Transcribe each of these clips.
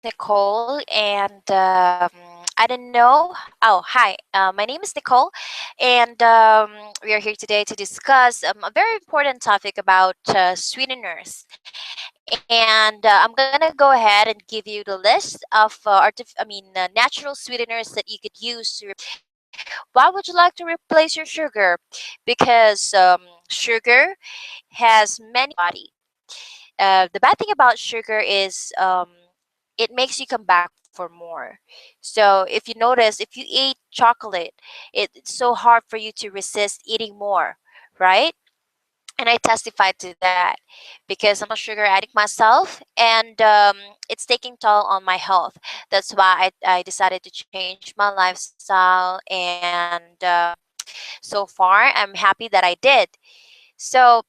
Nicole, and I don't know. Oh, hi. My name is Nicole, and we are here today to discuss a very important topic about sweeteners. And I'm gonna go ahead and give you the list of natural sweeteners that you could use to. Why would you like to replace your sugar? Because sugar has many body. The bad thing about sugar is it makes you come back for more. So if you notice, if you eat chocolate, it's so hard for you to resist eating more, right? And I testify to that because I'm a sugar addict myself, and it's taking toll on my health. That's why I decided to change my lifestyle, and so far I'm happy that I did. So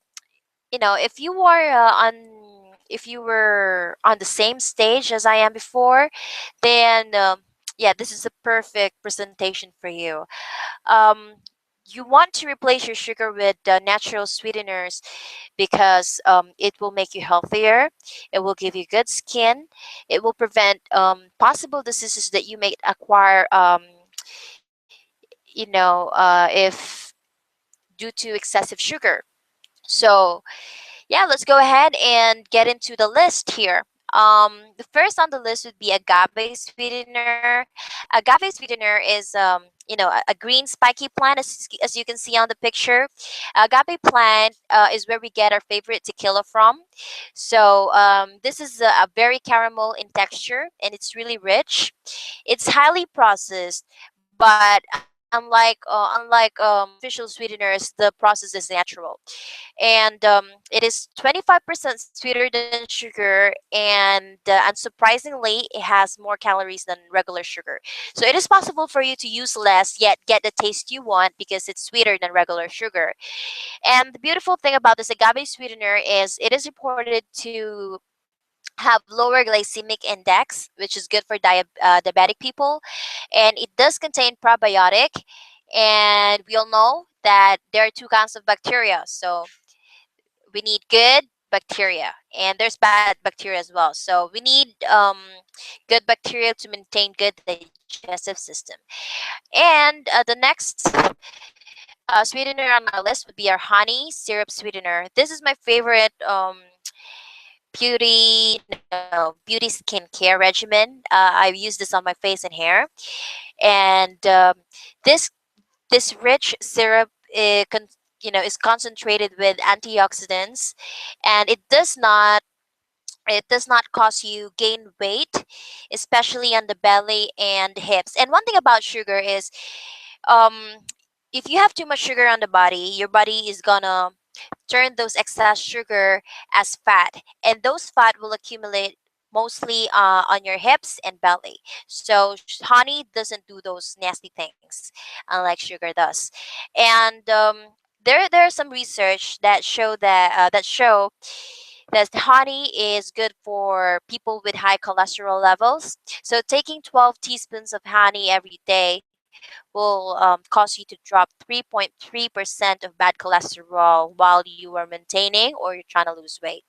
if you were on the same stage as I am before, then yeah, this is a perfect presentation for you. Um, you want to replace your sugar with natural sweeteners because it will make you healthier. It will give you good skin. It will prevent possible diseases that you may acquire. If due to excessive sugar. So yeah, let's go ahead and get into the list here. The first on the list would be agave sweetener. Agave sweetener is, a green spiky plant, as you can see on the picture. Agave plant is where we get our favorite tequila from. So this is a very caramel in texture, and it's really rich. It's highly processed, but unlike artificial sweeteners, the process is natural, and it is 25% sweeter than sugar, and unsurprisingly it has more calories than regular sugar. So it is possible for you to use less yet get the taste you want because it's sweeter than regular sugar. And the beautiful thing about this agave sweetener is it is reported to have lower glycemic index, which is good for diabetic people, and it does contain probiotic. And we all know that there are two kinds of bacteria. So we need good bacteria, and there's bad bacteria as well. So we need good bacteria to maintain good digestive system. And the next sweetener on our list would be our honey syrup sweetener. This is my favorite beauty skincare regimen. I use this on my face and hair, and this this rich syrup is concentrated with antioxidants, and it does not cause you gain weight, especially on the belly and hips. And one thing about sugar is, um, if you have too much sugar on the body, your body is gonna turn those excess sugar as fat, and those fat will accumulate mostly on your hips and belly. So honey doesn't do those nasty things, unlike sugar does. And there are some research that honey is good for people with high cholesterol levels. So taking 12 teaspoons of honey every day will cause you to drop 3.3% of bad cholesterol while you are maintaining or you're trying to lose weight.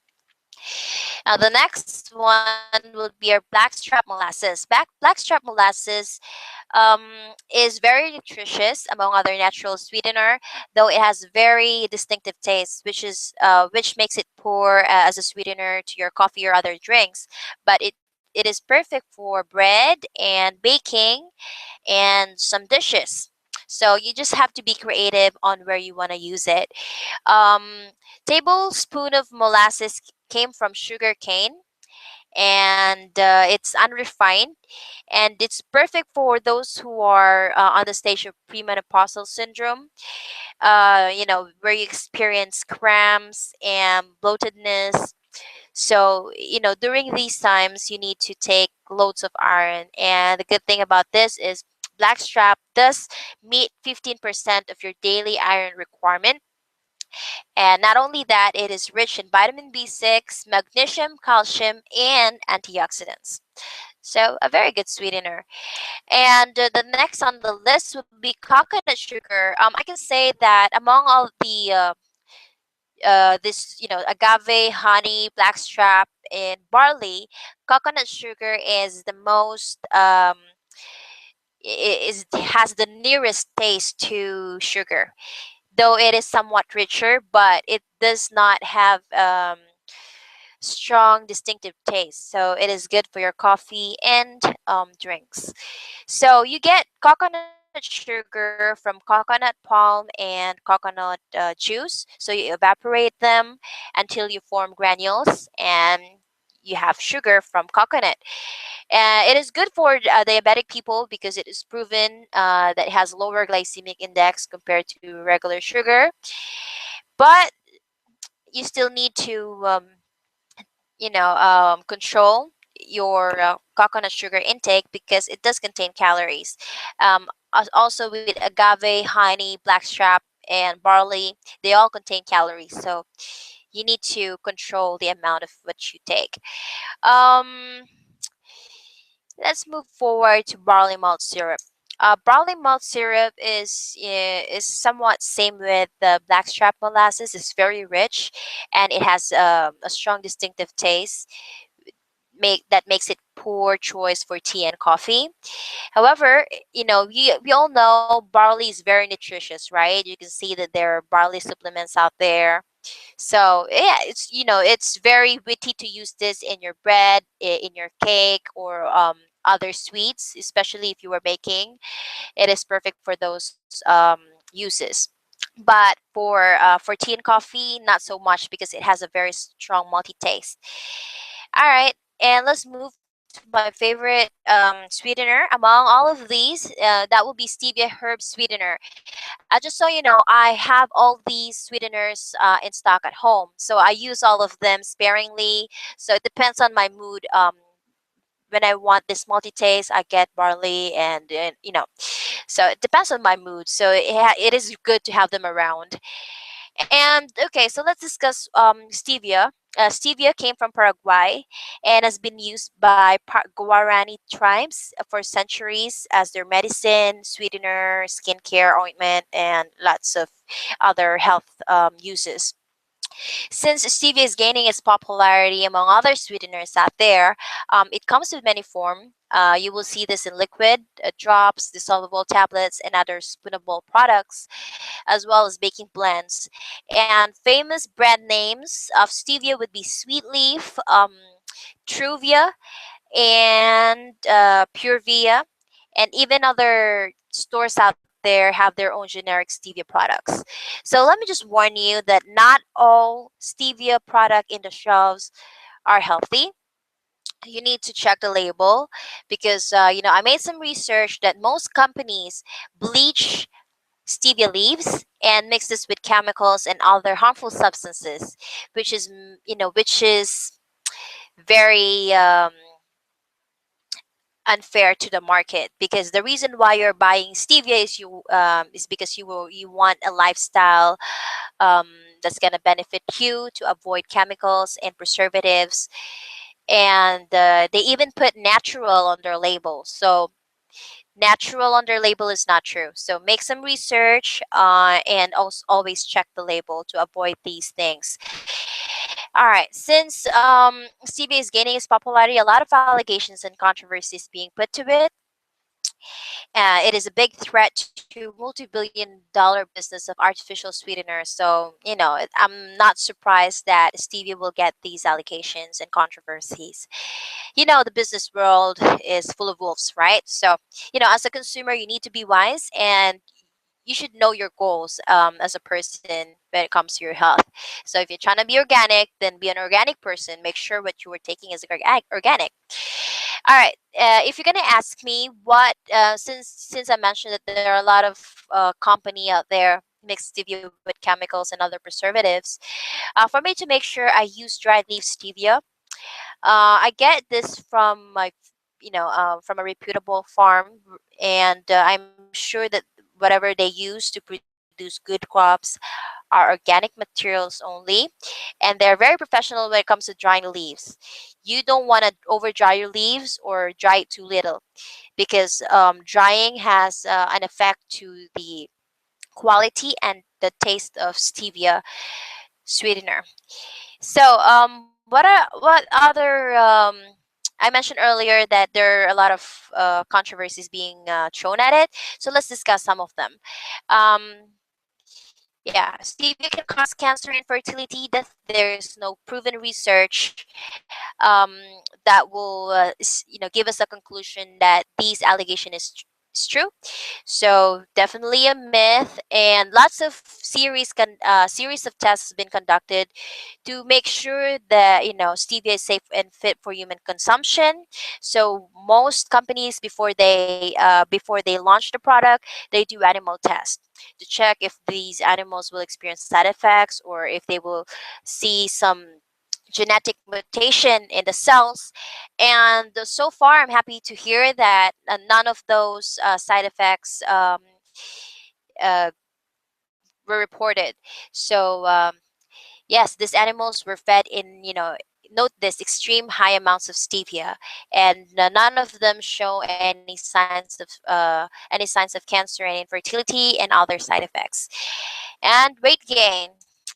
Now, the next one will be our blackstrap molasses. Blackstrap molasses is very nutritious among other natural sweetener, though it has very distinctive taste, which makes it poor as a sweetener to your coffee or other drinks. But it is perfect for bread and baking and some dishes. So you just have to be creative on where you want to use it. Um, Tablespoon of molasses came from sugar cane, and it's unrefined, and it's perfect for those who are on the stage of premenopausal syndrome, where you experience cramps and bloatedness. So during these times you need to take loads of iron, and the good thing about this is blackstrap does meet 15% of your daily iron requirement. And not only that, it is rich in vitamin B6, magnesium, calcium, and antioxidants. So, a very good sweetener. And the next on the list would be coconut sugar. I can say that among all the this agave, honey, blackstrap, in barley, coconut sugar is the most is has the nearest taste to sugar, though it is somewhat richer, but it does not have strong distinctive taste. So it is good for your coffee and drinks. So you get coconut sugar from coconut palm and coconut juice. So you evaporate them until you form granules, and you have sugar from coconut. It is good for diabetic people because it is proven that it has lower glycemic index compared to regular sugar. But you still need to control your coconut sugar intake because it does contain calories. Also with agave, honey, blackstrap, and barley, they all contain calories. So you need to control the amount of what you take. Um, let's move forward to barley malt syrup. Barley malt syrup is somewhat same with the blackstrap molasses. It's very rich, and it has a strong distinctive taste that makes it poor choice for tea and coffee. However, we all know barley is very nutritious, right? You can see that there are barley supplements out there. So yeah, it's very witty to use this in your bread, in your cake, or other sweets, especially if you were baking. It is perfect for those uses. But for tea and coffee, not so much because it has a very strong multi taste. All right, and let's move to my favorite sweetener among all of these. That will be stevia herb sweetener. Just so you know, I have all these sweeteners in stock at home, so I use all of them sparingly. So it depends on my mood. When I want this multi taste, I get barley, and so it depends on my mood. So it is good to have them around. And okay, so let's discuss stevia. Stevia came from Paraguay and has been used by Guarani tribes for centuries as their medicine, sweetener, skincare, ointment, and lots of other health uses. Since stevia is gaining its popularity among other sweeteners out there, it comes with many forms. You will see this in liquid, drops, dissolvable tablets, and other spoonable products, as well as baking blends. And famous brand names of stevia would be Sweet Leaf, Truvia, and Purevia, and even other stores out there have their own generic stevia products. So let me just warn you that not all stevia product in the shelves are healthy. You need to check the label because I made some research that most companies bleach stevia leaves and mix this with chemicals and other harmful substances, which is very unfair to the market, because the reason why you're buying stevia is because you want a lifestyle um, that's going to benefit you, to avoid chemicals and preservatives. And they even put natural on their label. So natural on their label is not true. So make some research, and also always check the label to avoid these things. All right, since stevia is gaining its popularity, a lot of allegations and controversies being put to it. It is a big threat to multi-billion-dollar business of artificial sweeteners. So, I'm not surprised that stevia will get these allegations and controversies. The business world is full of wolves, right? So, as a consumer, you need to be wise, and you should know your goals as a person when it comes to your health. So if you're trying to be organic, then be an organic person. Make sure what you are taking is organic. All right. If you're gonna ask me what, since I mentioned that there are a lot of company out there mixed stevia with chemicals and other preservatives, for me to make sure I use dried leaf stevia. I get this from from a reputable farm, and I'm sure that whatever they use to produce good crops are organic materials only, and they're very professional when it comes to drying leaves. You don't want to over dry your leaves or dry it too little, because drying has an effect to the quality and the taste of stevia sweetener. So, what other I mentioned earlier that there are a lot of controversies being thrown at it. So let's discuss some of them. Um, yeah, stevia can cause cancer and fertility. That there is no proven research that will give us a conclusion that these allegation is true. So definitely a myth, and lots of series of tests has been conducted to make sure that stevia is safe and fit for human consumption. So most companies before they launch the product, they do animal tests to check if these animals will experience side effects or if they will see some genetic mutation in the cells. And so far, I'm happy to hear that none of those side effects uh, were reported. So yes, these animals were fed in, note this, extreme high amounts of stevia, and none of them show any signs of cancer and infertility and other side effects. And weight gain.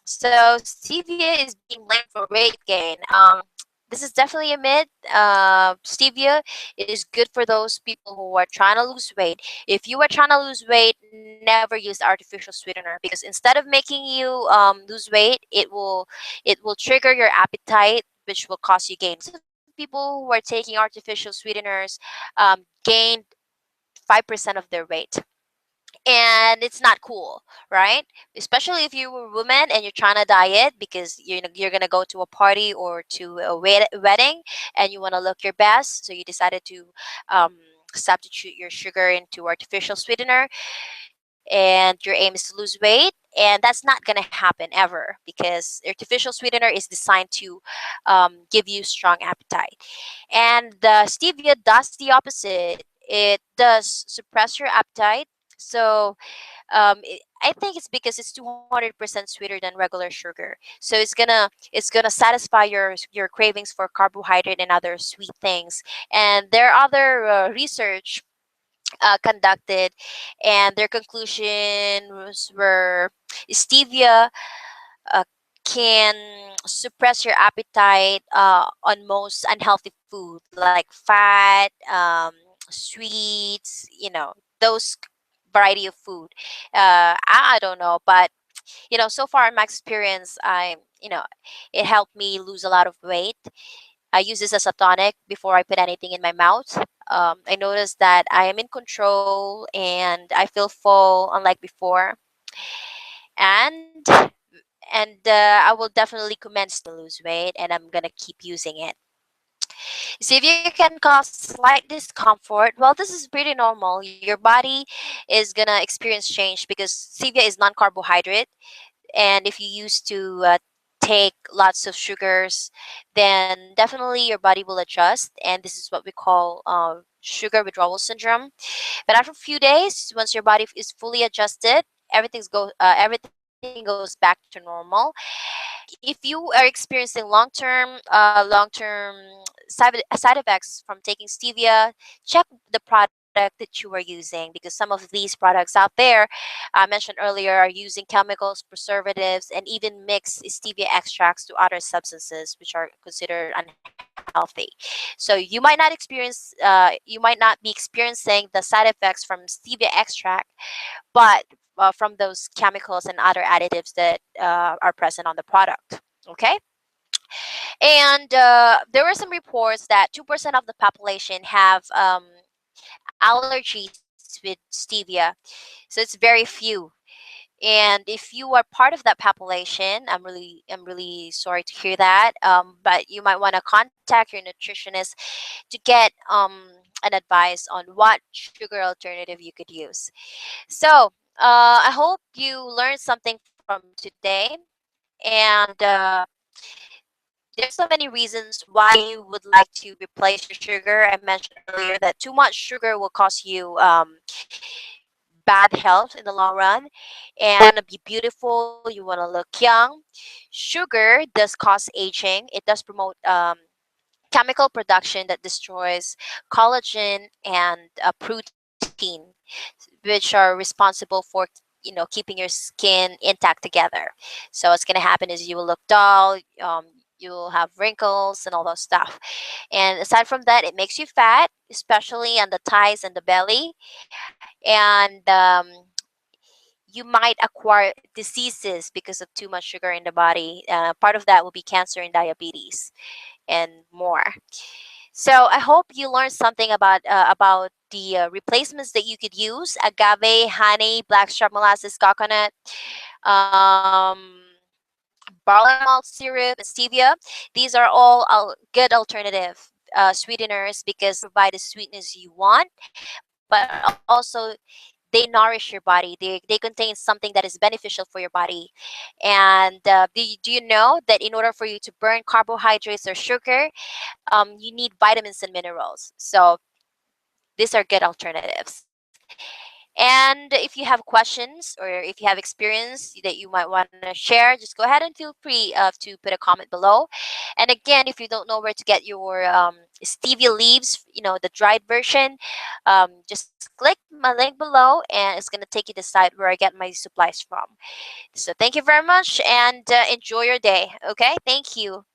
So stevia is being blamed for weight gain. This is definitely a myth. Stevia is good for those people who are trying to lose weight. If you are trying to lose weight, never use artificial sweetener, because instead of making you lose weight, it will trigger your appetite, which will cause you gain. Some people who are taking artificial sweeteners gained 5% of their weight, and it's not cool, right? Especially if you're a woman and you're trying to diet because you're gonna go to a party or to a wedding, and you want to look your best, so you decided to um, substitute your sugar into artificial sweetener, and your aim is to lose weight, and that's not gonna happen ever, because artificial sweetener is designed to give you strong appetite. And the stevia does the opposite. It does suppress your appetite. So I think it's because it's 200% sweeter than regular sugar. So it's gonna satisfy your cravings for carbohydrate and other sweet things. And there are other research conducted, and their conclusions were stevia uh, can suppress your appetite on most unhealthy food like fat, sweets, those variety of food. I don't know, but so far in my experience, it helped me lose a lot of weight. I use this as a tonic before I put anything in my mouth. I noticed that I am in control and I feel full, unlike before. And I will definitely commend stevia lose weight, and I'm gonna keep using it. Stevia can cause slight discomfort. Well, this is pretty normal. Your body is gonna experience change because stevia is non-carbohydrate, and if you used to take lots of sugars, then definitely your body will adjust, and this is what we call sugar withdrawal syndrome. But after a few days, once your body is fully adjusted, everything goes back to normal. If you are experiencing long-term side effects from taking stevia, check the product that you are using, because some of these products out there I mentioned earlier are using chemicals, preservatives, and even mix stevia extracts to other substances which are considered unhealthy. So you might not be experiencing the side effects from stevia extract, but from those chemicals and other additives that are present on the product. Okay. And there were some reports that 2% of the population have allergies with stevia. So it's very few. And if you are part of that population, I'm really sorry to hear that. But you might want to contact your nutritionist to get an advice on what sugar alternative you could use. So I hope you learned something from today. And there's so many reasons why you would like to replace your sugar. I mentioned earlier that too much sugar will cause you bad health in the long run. And you want to be beautiful, you want to look young. Sugar does cause aging. It does promote chemical production that destroys collagen and protein, which are responsible for keeping your skin intact together. So what's going to happen is you will look dull. you'll have wrinkles and all those stuff. And aside from that, it makes you fat, especially on the thighs and the belly. And you might acquire diseases because of too much sugar in the body. Part of that will be cancer and diabetes and more. So I hope you learned something about the replacements that you could use: agave, honey, blackstrap molasses, coconut, um, barley malt syrup, and stevia. These are all good alternative sweeteners because they provide the sweetness you want, but also they nourish your body. They contain something that is beneficial for your body. And do you know that in order for you to burn carbohydrates or sugar, you need vitamins and minerals. So these are good alternatives. And if you have questions or if you have experience that you might want to share, just go ahead and feel free to put a comment below. And again, if you don't know where to get your stevia leaves, the dried version, just click my link below and it's going to take you to the site where I get my supplies from. So thank you very much and enjoy your day. Okay, thank you.